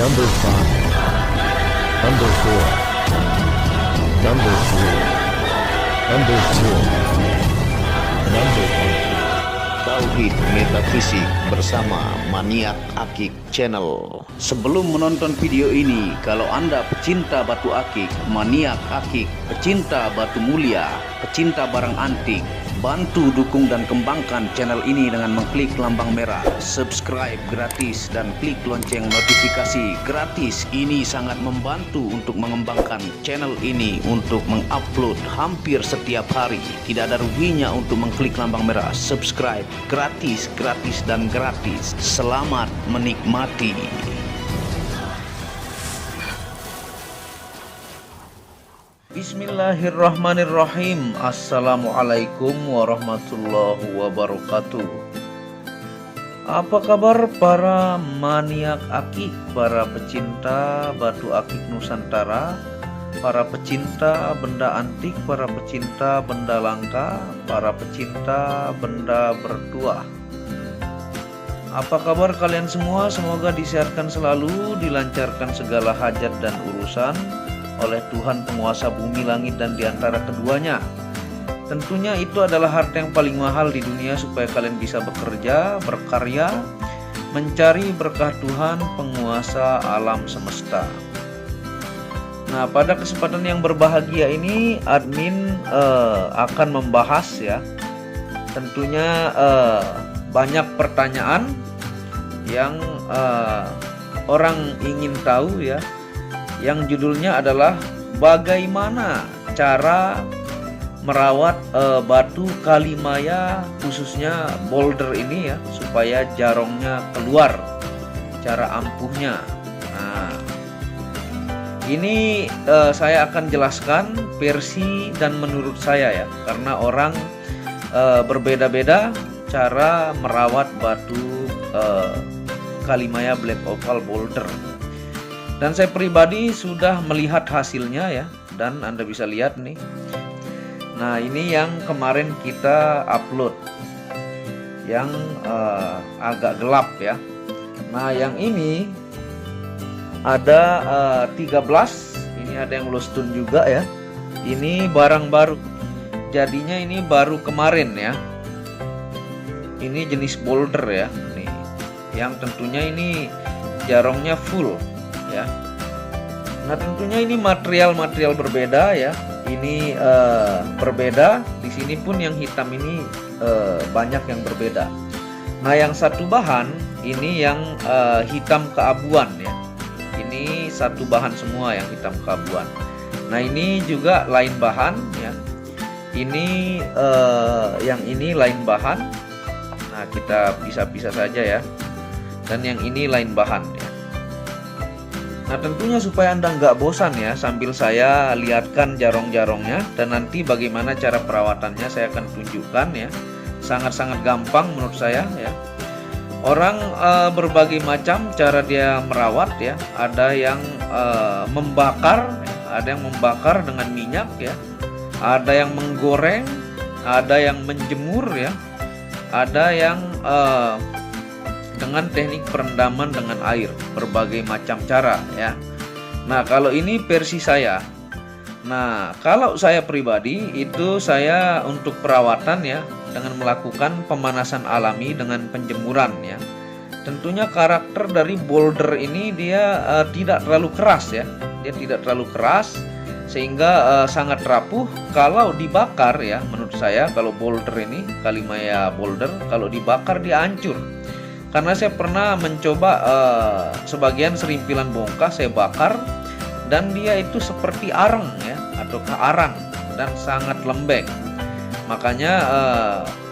Number 5, Number 4, Number 3, Number 2, Number 1. Tauhid Metafisik bersama Maniak Akik Channel. Sebelum menonton video ini, kalau Anda pecinta batu akik, maniak akik, pecinta batu mulia, pecinta barang antik, bantu dukung dan kembangkan channel ini dengan mengklik lambang merah, subscribe gratis dan klik lonceng notifikasi gratis. Ini sangat membantu untuk mengembangkan channel ini untuk mengupload hampir setiap hari. Tidak ada ruginya untuk mengklik lambang merah, subscribe gratis dan gratis. Selamat menikmati. Bismillahirrahmanirrahim. Assalamualaikum warahmatullahi wabarakatuh. Apa kabar para maniak akik, para pecinta batu akik Nusantara, para pecinta benda antik, para pecinta benda langka, para pecinta benda bertuah. Apa kabar kalian semua? Semoga disehatkan selalu, dilancarkan segala hajat dan urusan oleh Tuhan penguasa bumi, langit, dan diantara keduanya. Tentunya itu adalah harta yang paling mahal di dunia, supaya kalian bisa bekerja, berkarya, mencari berkah Tuhan penguasa alam semesta. Nah, pada kesempatan yang berbahagia ini admin akan membahas ya, tentunya banyak pertanyaan yang orang ingin tahu ya, yang judulnya adalah bagaimana cara merawat batu kalimaya, khususnya boulder ini ya, supaya jarongnya keluar, cara ampuhnya. Nah, ini saya akan jelaskan versi dan menurut saya ya, karena orang berbeda-beda cara merawat batu kalimaya black opal boulder. Dan saya pribadi sudah melihat hasilnya ya, dan Anda bisa lihat nih. Nah, ini yang kemarin kita upload, yang agak gelap ya. Nah, yang ini ada 13, ini ada yang low stone juga ya. Ini barang baru, jadinya ini baru kemarin ya. Ini jenis boulder ya, nih, yang tentunya ini jarongnya full ya. Nah, tentunya ini material berbeda ya. Ini berbeda. Di sini pun yang hitam ini banyak yang berbeda. Nah, yang satu bahan ini yang hitam keabuan ya. Ini satu bahan semua yang hitam keabuan. Nah, ini juga lain bahan ya. Ini yang ini lain bahan. Nah, kita bisa saja ya. Dan yang ini lain bahan ya. Nah, tentunya supaya Anda nggak bosan ya, sambil saya lihatkan jarong-jarongnya dan nanti bagaimana cara perawatannya saya akan tunjukkan ya. Sangat-sangat gampang menurut saya ya. Orang berbagai macam cara dia merawat ya. Ada yang membakar, ada yang membakar dengan minyak ya. Ada yang menggoreng, ada yang menjemur ya. Ada yang dengan teknik perendaman dengan air, berbagai macam cara ya. Nah, kalau ini versi saya. Nah, kalau saya pribadi itu saya untuk perawatan ya, dengan melakukan pemanasan alami dengan penjemuran ya. Tentunya karakter dari boulder ini dia tidak terlalu keras ya. Dia tidak terlalu keras sehingga sangat rapuh. Kalau dibakar ya, menurut saya kalau boulder ini, kalimaya boulder, kalau dibakar dia hancur. Karena saya pernah mencoba sebagian serimpilan bongkah saya bakar, dan dia itu seperti arang ya, atau arang, dan sangat lembek. Makanya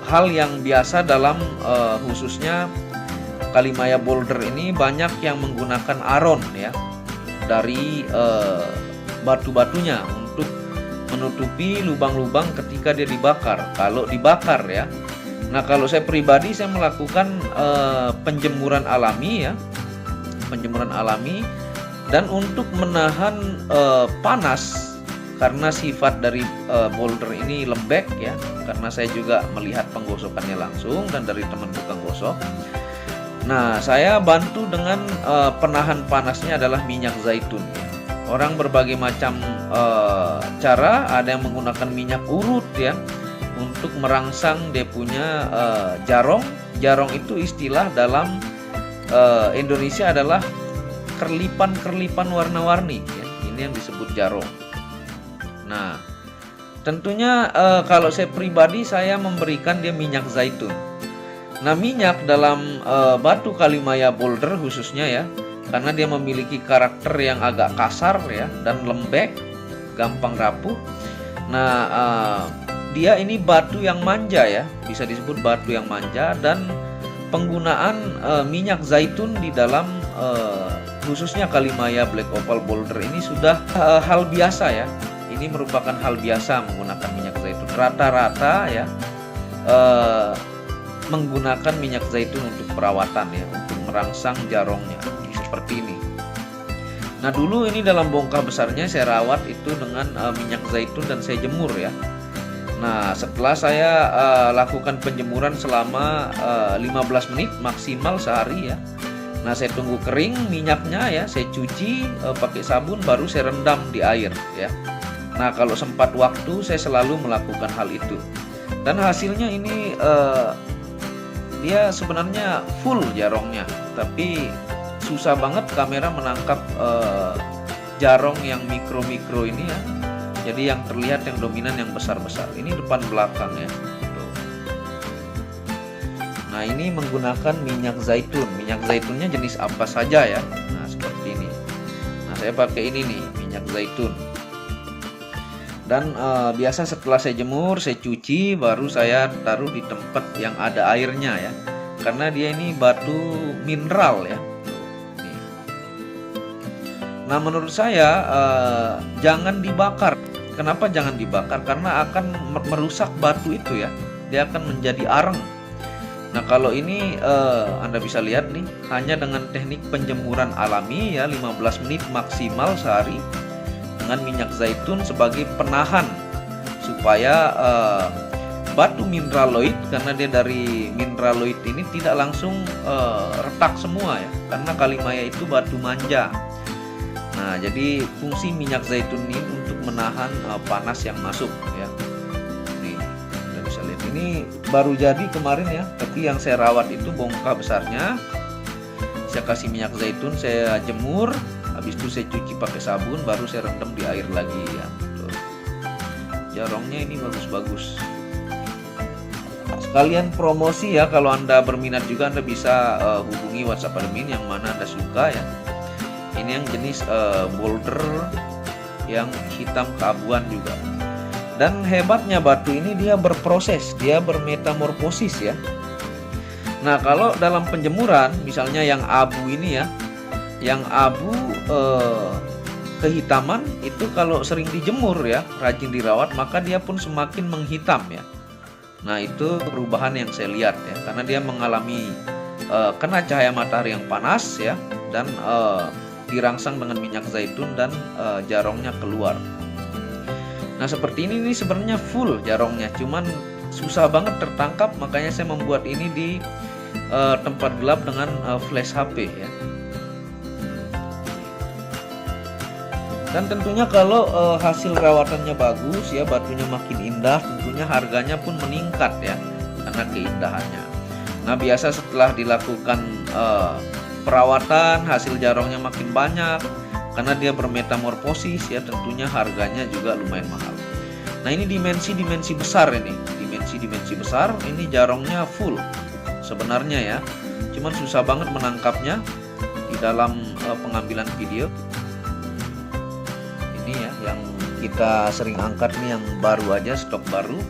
hal yang biasa dalam khususnya kalimaya boulder ini, banyak yang menggunakan aron ya dari batu-batunya untuk menutupi lubang-lubang ketika dia dibakar, kalau dibakar ya. Nah, kalau saya pribadi saya melakukan penjemuran alami ya, penjemuran alami, dan untuk menahan panas, karena sifat dari boulder ini lembek ya, karena saya juga melihat penggosokannya langsung dan dari teman tukang gosok. Nah, saya bantu dengan penahan panasnya adalah minyak zaitun ya. Orang berbagai macam cara, ada yang menggunakan minyak urut ya untuk merangsang dia punya jarong. Jarong itu istilah dalam Indonesia adalah kerlipan-kerlipan warna-warni ya. Ini yang disebut jarong. Nah, tentunya kalau saya pribadi saya memberikan dia minyak zaitun. Nah, minyak dalam batu kalimaya boulder khususnya ya, karena dia memiliki karakter yang agak kasar ya dan lembek, gampang rapuh. Nah, dia ini batu yang manja ya, bisa disebut batu yang manja, dan penggunaan minyak zaitun di dalam khususnya kalimaya black opal boulder ini sudah hal biasa ya. Ini merupakan hal biasa menggunakan minyak zaitun. Rata-rata ya menggunakan minyak zaitun untuk perawatan ya, untuk merangsang jarongnya seperti ini. Nah, dulu ini dalam bongkah besarnya saya rawat itu dengan minyak zaitun dan saya jemur ya. Nah, setelah saya lakukan penjemuran selama 15 menit maksimal sehari ya. Nah, saya tunggu kering minyaknya ya, saya cuci pakai sabun, baru saya rendam di air ya. Nah, kalau sempat waktu saya selalu melakukan hal itu. Dan hasilnya ini dia sebenarnya full jarongnya, tapi susah banget kamera menangkap jarong yang mikro-mikro ini ya. Jadi yang terlihat yang dominan yang besar-besar. Ini depan belakang ya. Nah, ini menggunakan minyak zaitun. Minyak zaitunnya jenis apa saja ya. Nah, seperti ini. Nah, saya pakai ini nih, minyak zaitun. Dan biasa setelah saya jemur, saya cuci, baru saya taruh di tempat yang ada airnya ya. Karena dia ini batu mineral ya. Nih. Nah, menurut saya jangan dibakar. Kenapa jangan dibakar? Karena akan merusak batu itu ya. Dia akan menjadi areng. Nah, kalau ini Anda bisa lihat nih, hanya dengan teknik penjemuran alami ya, 15 menit maksimal sehari, dengan minyak zaitun sebagai penahan supaya batu mineraloid, karena dia dari mineraloid ini tidak langsung retak semua ya, karena kalimaya itu batu manja. Nah, jadi fungsi minyak zaitun ini untuk menahan panas yang masuk ya. Nih, Anda bisa lihat ini baru jadi kemarin ya, tapi yang saya rawat itu bongkah besarnya. Saya kasih minyak zaitun, saya jemur. Habis itu saya cuci pakai sabun, baru saya rendam di air lagi ya. Tuh. Jarongnya ini bagus-bagus. Sekalian promosi ya, kalau Anda berminat juga Anda bisa hubungi WhatsApp admin yang mana Anda suka ya. Ini yang jenis boulder yang hitam keabuan juga. Dan hebatnya batu ini dia berproses, dia bermetamorfosis ya. Nah, kalau dalam penjemuran misalnya yang abu ini ya, yang abu kehitaman itu kalau sering dijemur ya, rajin dirawat, maka dia pun semakin menghitam ya. Nah, itu perubahan yang saya lihat ya, karena dia mengalami kena cahaya matahari yang panas ya, dan dirangsang dengan minyak zaitun dan jarongnya keluar. Nah, seperti ini sebenarnya full jarongnya, cuman susah banget tertangkap, makanya saya membuat ini di tempat gelap dengan flash HP ya. Dan tentunya kalau hasil rawatannya bagus ya, batunya makin indah, tentunya harganya pun meningkat ya, karena keindahannya. Nah, biasa setelah dilakukan perawatan, hasil jarongnya makin banyak, karena dia bermetamorfosis ya, tentunya harganya juga lumayan mahal. Nah, ini dimensi besar ini, dimensi besar, ini jarongnya full sebenarnya ya, cuman susah banget menangkapnya di dalam pengambilan video. Ini ya yang kita sering angkat nih, yang baru aja, stok baru.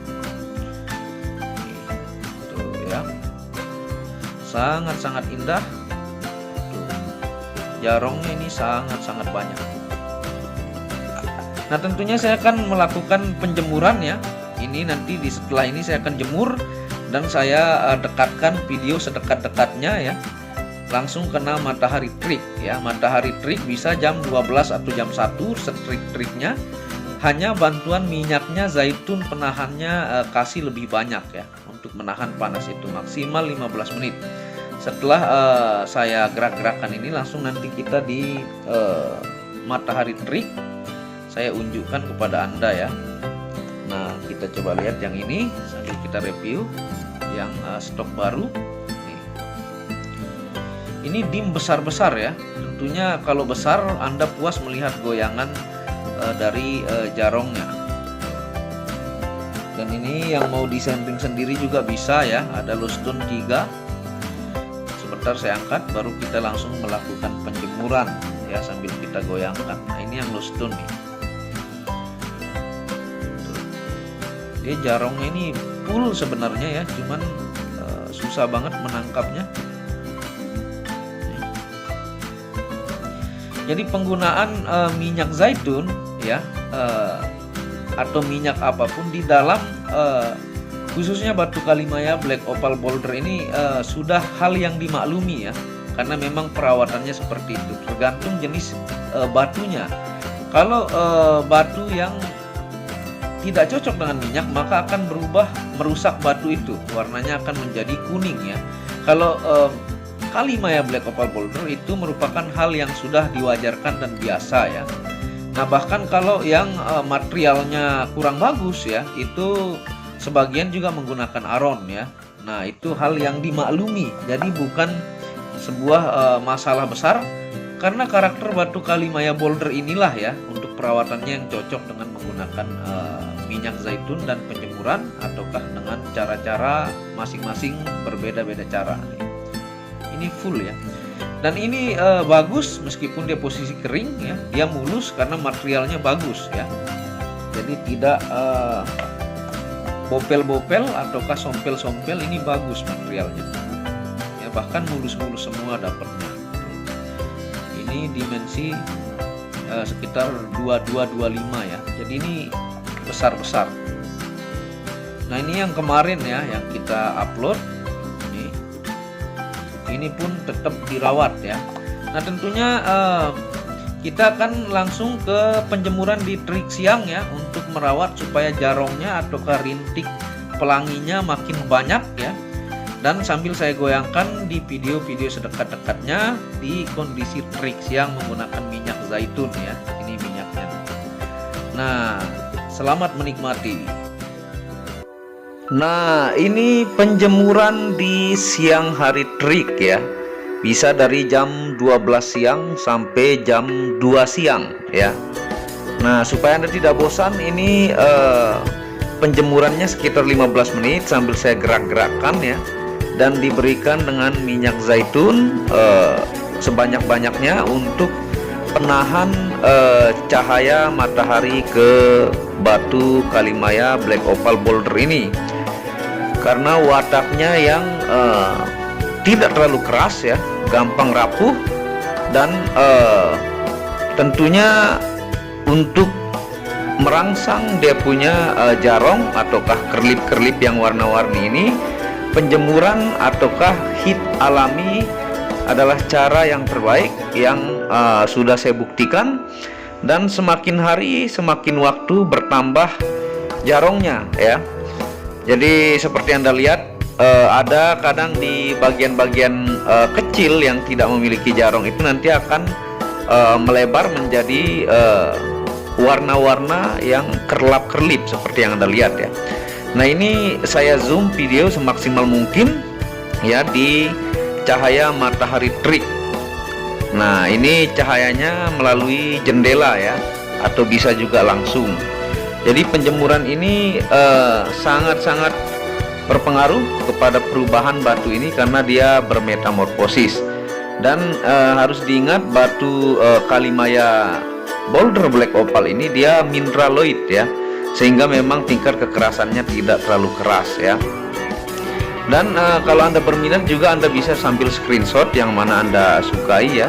Tuh ya, sangat-sangat indah. Tuh, jarongnya ini sangat-sangat banyak. Nah, tentunya saya akan melakukan penjemuran ya. Ini nanti setelah ini saya akan jemur, dan saya dekatkan video sedekat-dekatnya ya, langsung kena matahari terik ya. Matahari terik bisa jam 12 atau jam 1, setrik-triknya. Hanya bantuan minyaknya zaitun penahannya kasih lebih banyak ya, untuk menahan panas itu maksimal 15 menit. Setelah saya gerak-gerakan ini, langsung nanti kita di matahari terik saya unjukkan kepada Anda ya. Nah, kita coba lihat yang ini sambil kita review yang stok baru. Ini dim besar-besar ya. Tentunya kalau besar Anda puas melihat goyangan dari jarongnya. Dan ini yang mau disentring sendiri juga bisa ya. Ada loose tune 3. Sebentar saya angkat, baru kita langsung melakukan penjemuran ya sambil kita goyangkan. Nah, ini yang loose tune nih. Dia jarongnya ini full sebenarnya ya, cuman susah banget menangkapnya. Jadi penggunaan minyak zaitun ya atau minyak apapun di dalam khususnya batu kalimaya black opal boulder ini sudah hal yang dimaklumi ya, karena memang perawatannya seperti itu, tergantung jenis batunya. Kalau batu yang tidak cocok dengan minyak, maka akan berubah merusak batu itu, warnanya akan menjadi kuning ya. Kalau kalimaya black opal boulder itu merupakan hal yang sudah diwajarkan dan biasa ya. Nah, bahkan kalau yang materialnya kurang bagus ya, itu sebagian juga menggunakan aron ya. Nah, itu hal yang dimaklumi, jadi bukan sebuah masalah besar, karena karakter batu kalimaya boulder inilah ya untuk perawatannya yang cocok dengan menggunakan minyak zaitun dan penjemuran, ataukah dengan cara-cara masing-masing berbeda-beda cara. Ini full ya, dan ini bagus meskipun dia posisi kering ya, dia mulus karena materialnya bagus ya, jadi tidak bopel-bopel ataukah sompel-sompel, ini bagus materialnya ya, bahkan mulus-mulus semua dapatnya. Ini dimensi sekitar 2225 ya, jadi ini besar-besar. Nah, ini yang kemarin ya yang kita upload. Ini pun tetap dirawat ya. Nah, tentunya kita akan langsung ke penjemuran di terik siang ya, untuk merawat supaya jarongnya atau rintik pelanginya makin banyak ya. Dan sambil saya goyangkan di video-video sedekat-dekatnya di kondisi terik siang menggunakan minyak zaitun ya. Ini minyaknya. Nah, selamat menikmati. Nah, ini penjemuran di siang hari terik ya. Bisa dari jam 12 siang sampai jam 2 siang ya. Nah, supaya Anda tidak bosan, ini penjemurannya sekitar 15 menit sambil saya gerak-gerakkan ya. Dan diberikan dengan minyak zaitun sebanyak-banyaknya untuk penahan cahaya matahari ke batu kalimaya black opal boulder ini, karena wataknya yang tidak terlalu keras ya, gampang rapuh, dan tentunya untuk merangsang dia punya jarong ataukah kerlip-kerlip yang warna-warni ini, penjemuran ataukah heat alami adalah cara yang terbaik yang sudah saya buktikan. Dan semakin hari semakin waktu bertambah jarongnya ya. Jadi seperti Anda lihat, ada kadang di bagian-bagian kecil yang tidak memiliki jarong itu nanti akan melebar menjadi warna-warna yang kerlap-kerlip seperti yang Anda lihat ya. Nah, ini saya zoom video semaksimal mungkin ya di cahaya matahari terik. Nah, ini cahayanya melalui jendela ya, atau bisa juga langsung. Jadi penjemuran ini sangat-sangat berpengaruh kepada perubahan batu ini karena dia bermetamorfosis. Dan harus diingat batu kalimaya boulder black opal ini dia mineraloid ya, sehingga memang tingkat kekerasannya tidak terlalu keras ya. Dan kalau Anda berminat juga Anda bisa sambil screenshot yang mana Anda sukai ya.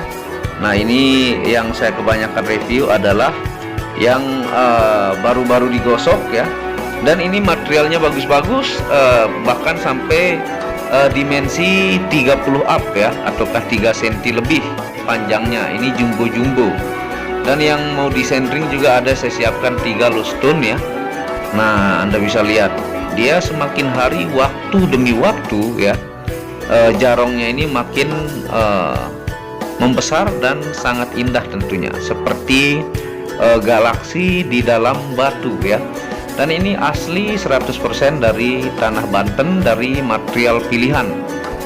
Nah, ini yang saya kebanyakan review adalah yang baru-baru digosok ya. Dan ini materialnya bagus-bagus, bahkan sampai dimensi 30 up ya, ataukah 3 cm lebih panjangnya. Ini jumbo-jumbo. Dan yang mau disentring juga ada saya siapkan 3 loose tune ya. Nah, Anda bisa lihat dia semakin hari waktu demi waktu ya, jarongnya ini makin membesar dan sangat indah tentunya, seperti galaksi di dalam batu ya. Dan ini asli 100% dari tanah Banten, dari material pilihan.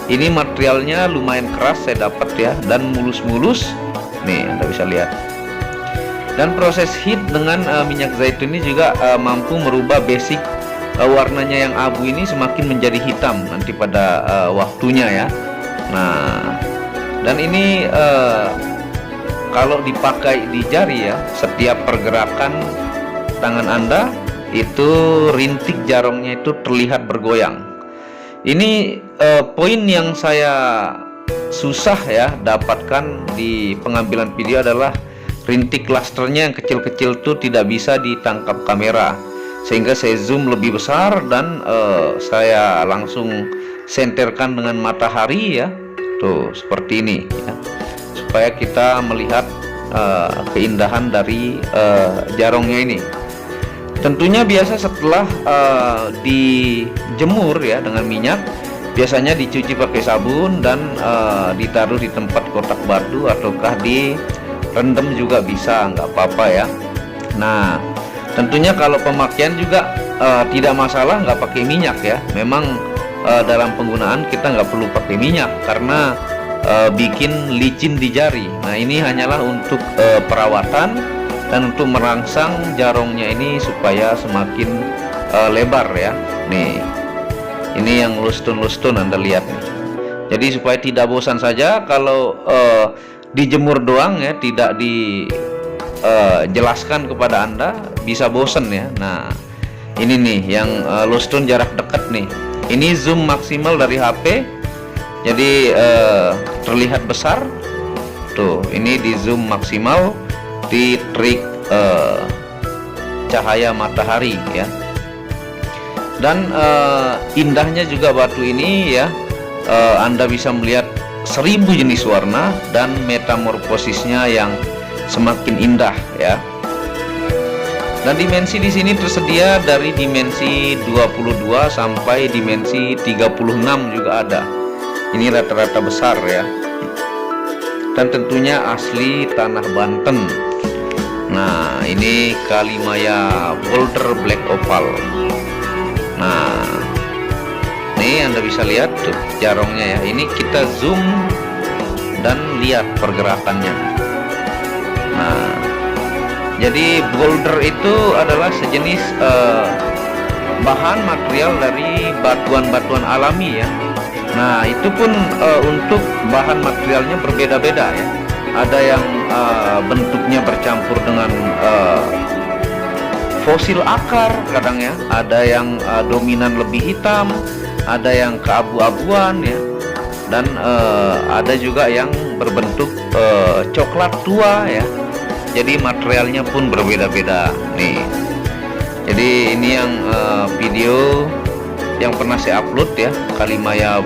Ini materialnya lumayan keras saya dapat ya, dan mulus-mulus. Nih, Anda bisa lihat. Dan proses heat dengan minyak zaitun ini juga mampu merubah basic warnanya yang abu ini semakin menjadi hitam nanti pada waktunya ya. Nah, dan ini kalau dipakai di jari ya, setiap pergerakan tangan Anda itu rintik jarongnya itu terlihat bergoyang. Ini poin yang saya susah ya dapatkan di pengambilan video adalah rintik clusternya yang kecil-kecil tuh tidak bisa ditangkap kamera, sehingga saya zoom lebih besar dan saya langsung senterkan dengan matahari ya, tuh seperti ini ya, supaya kita melihat keindahan dari jarongnya ini. Tentunya biasa setelah dijemur ya dengan minyak, biasanya dicuci pakai sabun dan ditaruh di tempat kotak batu ataukah direndam juga bisa, nggak apa-apa ya. Nah, tentunya kalau pemakaian juga tidak masalah nggak pakai minyak ya. Memang dalam penggunaan kita nggak perlu pakai minyak karena bikin licin di jari. Nah, ini hanyalah untuk perawatan dan untuk merangsang jarongnya ini supaya semakin lebar ya. Nih, ini yang lustun-lustun Anda lihat nih. Jadi supaya tidak bosan saja kalau dijemur doang ya, tidak dijelaskan kepada Anda, bisa bosan ya. Nah, ini nih yang lustun jarak dekat nih. Ini zoom maksimal dari HP, jadi terlihat besar. Tuh, ini di zoom maksimal di trik cahaya matahari ya. Dan indahnya juga batu ini ya, Anda bisa melihat 1000 jenis warna dan metamorfosisnya yang semakin indah ya. Dan dimensi di sini tersedia dari dimensi 22 sampai dimensi 36 juga ada. Ini rata-rata besar ya. Dan tentunya asli tanah Banten. Nah, ini Kalimaya Boulder Black Opal. Nah, ini Anda bisa lihat tuh jarongnya ya. Ini kita zoom dan lihat pergerakannya. Nah, jadi boulder itu adalah sejenis bahan material dari batuan-batuan alami ya. Nah, itu pun untuk bahan materialnya berbeda-beda ya. Ada yang bentuknya bercampur dengan fosil akar kadang ya, ada yang dominan lebih hitam, ada yang keabu-abuan ya, dan ada juga yang berbentuk coklat tua ya. Jadi materialnya pun berbeda-beda nih. Jadi ini yang video yang pernah saya upload ya, Kalimaya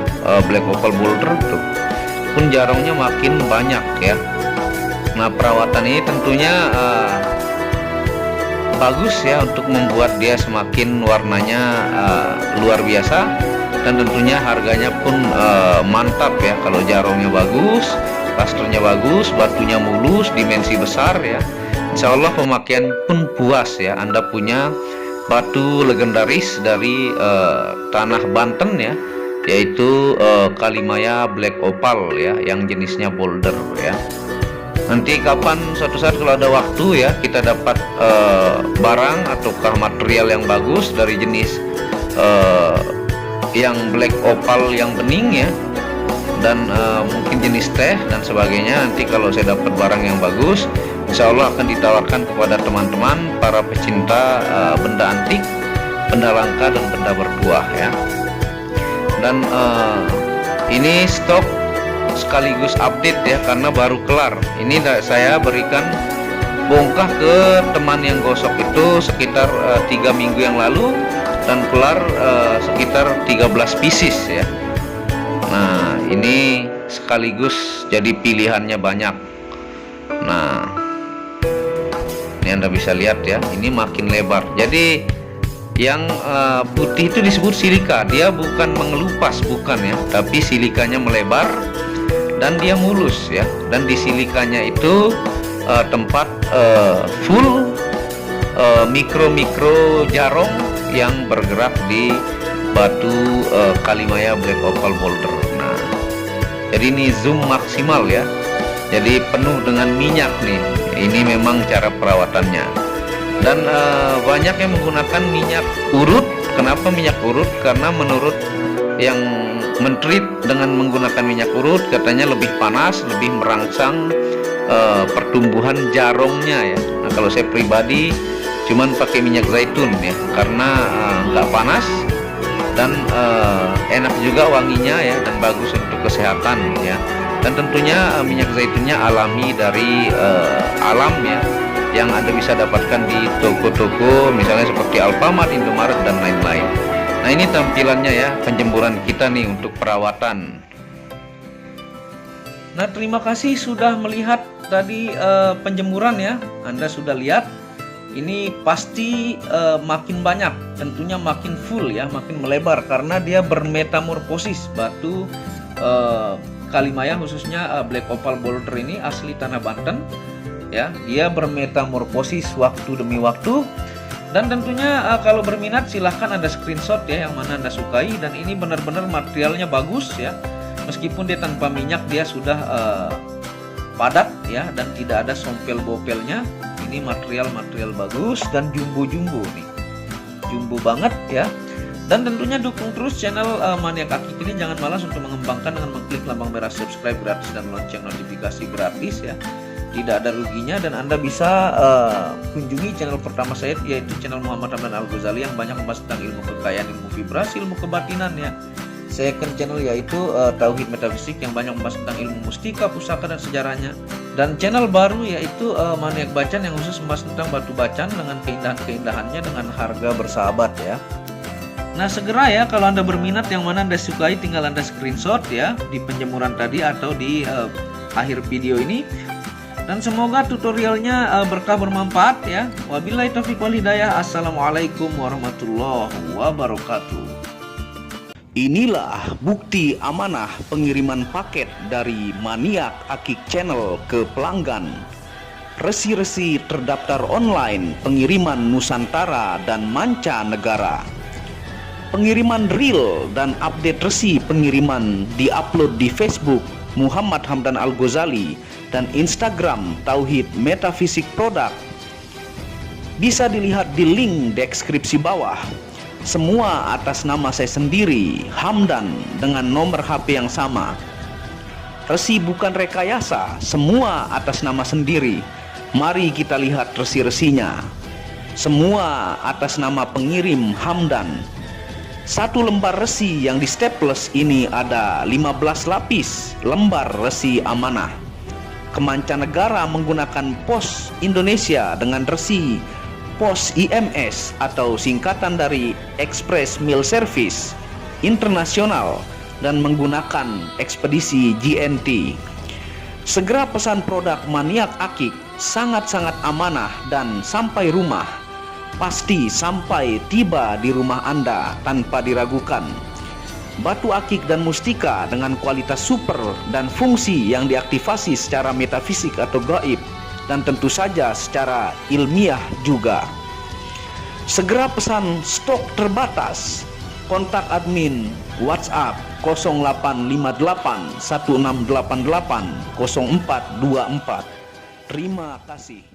Black Opal Boulder tuh pun jarongnya makin banyak ya. Nah, perawatan ini tentunya bagus ya untuk membuat dia semakin warnanya luar biasa, dan tentunya harganya pun mantap ya. Kalau jarongnya bagus, clusternya bagus, batunya mulus, dimensi besar ya, insya Allah pemakaian pun puas ya. Anda punya batu legendaris dari tanah Banten ya, yaitu Kalimaya Black Opal ya, yang jenisnya boulder ya. Nanti kapan suatu saat kalau ada waktu ya, kita dapat barang ataukah material yang bagus dari jenis yang black opal yang bening ya, dan mungkin jenis teh dan sebagainya. Nanti kalau saya dapat barang yang bagus, insya Allah akan ditawarkan kepada teman-teman para pecinta benda antik, benda langka dan benda bertuah ya. Dan ini stok sekaligus update ya, karena baru kelar. Ini saya berikan bongkah ke teman yang gosok itu sekitar 3 minggu yang lalu, dan kelar sekitar 13 pieces ya. Nah, ini sekaligus jadi pilihannya banyak. Nah, ini Anda bisa lihat ya, ini makin lebar. Jadi Yang putih itu disebut silika. Dia bukan mengelupas, bukan ya, tapi silikanya melebar dan dia mulus ya. Dan di silikanya itu tempat full mikro jarong yang bergerak di batu Kalimaya Black Opal Boulder. Nah, jadi ini zoom maksimal ya. Jadi penuh dengan minyak nih. Ini memang cara perawatannya. Dan banyak yang menggunakan minyak urut. Kenapa minyak urut? Karena menurut yang mentreat dengan menggunakan minyak urut, katanya lebih panas, lebih merangsang pertumbuhan jarongnya ya. Nah, kalau saya pribadi cuman pakai minyak zaitun ya, karena nggak panas dan enak juga wanginya ya, dan bagus untuk kesehatan ya. Dan tentunya minyak zaitunnya alami dari alam ya, yang Anda bisa dapatkan di toko-toko misalnya seperti Alfamart, Indomaret dan lain-lain. Nah, ini tampilannya ya, penjempuran kita nih untuk perawatan. Nah, terima kasih sudah melihat tadi penjemuran ya. Anda sudah lihat, ini pasti makin banyak, tentunya makin full ya, makin melebar karena dia bermetamorfosis. Batu Kalimaya khususnya Black Opal Boulder ini asli tanah Banten ya, dia bermetamorfosis waktu demi waktu. Dan tentunya kalau berminat silahkan Anda screenshot ya yang mana Anda sukai. Dan ini benar-benar materialnya bagus ya, meskipun dia tanpa minyak, dia sudah padat ya, dan tidak ada sompel-bopelnya. Ini material bagus dan jumbo nih, jumbo banget ya. Dan tentunya dukung terus channel Maniak Akik ini, jangan malas untuk mengembangkan dengan mengklik lambang merah subscribe gratis dan lonceng notifikasi gratis ya. Tidak ada ruginya. Dan Anda bisa kunjungi channel pertama saya, yaitu channel Muhammad Hamdan Al-Ghazali, yang banyak membahas tentang ilmu kekayaan, ilmu vibrasi, ilmu kebatinan ya. Second channel yaitu Tauhid Metafisik, yang banyak membahas tentang ilmu mustika, pusaka dan sejarahnya. Dan channel baru yaitu Maniak Bacan, yang khusus membahas tentang batu bacan dengan keindahan-keindahannya dengan harga bersahabat ya. Nah, segera ya, kalau Anda berminat yang mana Anda sukai, tinggal Anda screenshot ya di penjemuran tadi atau di akhir video ini. Dan semoga tutorialnya berkah bermanfaat ya. Wabillahi taufiq wal hidayah. Assalamualaikum warahmatullahi wabarakatuh. Inilah bukti amanah pengiriman paket dari Maniak Akik Channel ke pelanggan. Resi-resi terdaftar online pengiriman Nusantara dan mancanegara. Pengiriman real dan update resi pengiriman diupload di Facebook Muhammad Hamdan Al-Ghazali dan Instagram Tauhid Metafisik Produk. Bisa dilihat di link deskripsi bawah. Semua atas nama saya sendiri, Hamdan, dengan nomor HP yang sama. Resi bukan rekayasa, semua atas nama sendiri. Mari kita lihat resi-resinya. Semua atas nama pengirim Hamdan. Satu lembar resi yang di staples ini ada 15 lapis lembar resi amanah. Kemancanegara menggunakan pos Indonesia dengan resi pos IMS atau singkatan dari Express Mail Service Internasional dan menggunakan ekspedisi GNT. Segera pesan produk Maniak Akik, sangat-sangat amanah dan sampai rumah. Pasti sampai tiba di rumah Anda tanpa diragukan. Batu akik dan mustika dengan kualitas super dan fungsi yang diaktifasi secara metafisik atau gaib, dan tentu saja secara ilmiah juga. Segera pesan, stok terbatas. Kontak admin WhatsApp 0858 1688 0424. Terima kasih.